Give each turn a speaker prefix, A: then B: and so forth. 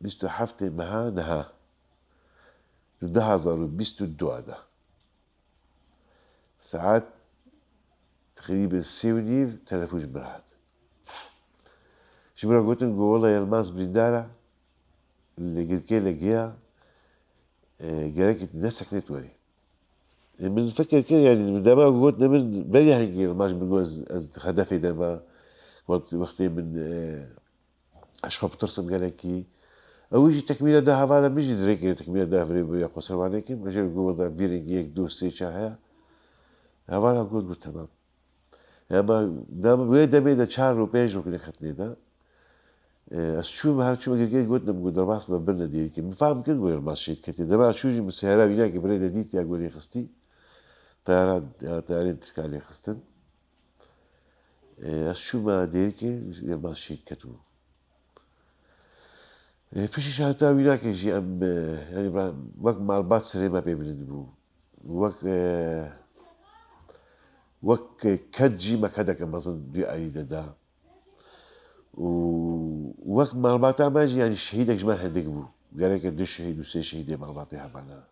A: 27 مها نها 2022 ساعات تقريبا 3:30 تلفوش برهات شبرا قلت نقول والله يا الماس بريندارة اللي قلت لك قالك نسك نتوري من فكر كده يعني دابا قلت من بلي هنجي الماش بنقول از هدفي دابا وقت من اشخاص بترسم قال لك او يجي تكمله ده هذا بيجي دريك تكمله ده فري يقصر عليك بيجي يقول ده بيرنج يك دو سي شهر هذا قلت تمام اما دام وين ده بيدا شهر وبيج وكل ختني ده شو ما شو ما قلت نقول درباس ما بلنا دي من فاهم كل قول ما شيء كتير ده شو يجي مسهرة وياك بريدة ديت يا قولي خستي طيارين تركي عليه خستن شو ما ديرك ما شيء كتو فيش شهرتا وياك يجي أم يعني وقت مع البات سري ما بيبلد بو وقت كدجي ما كدك مثلا دي أي ده ووقت مع البات ما يجي يعني شهيدك جمال هندك بو قال لك قديش شهيد وسي شهيد مع البات يا حبانا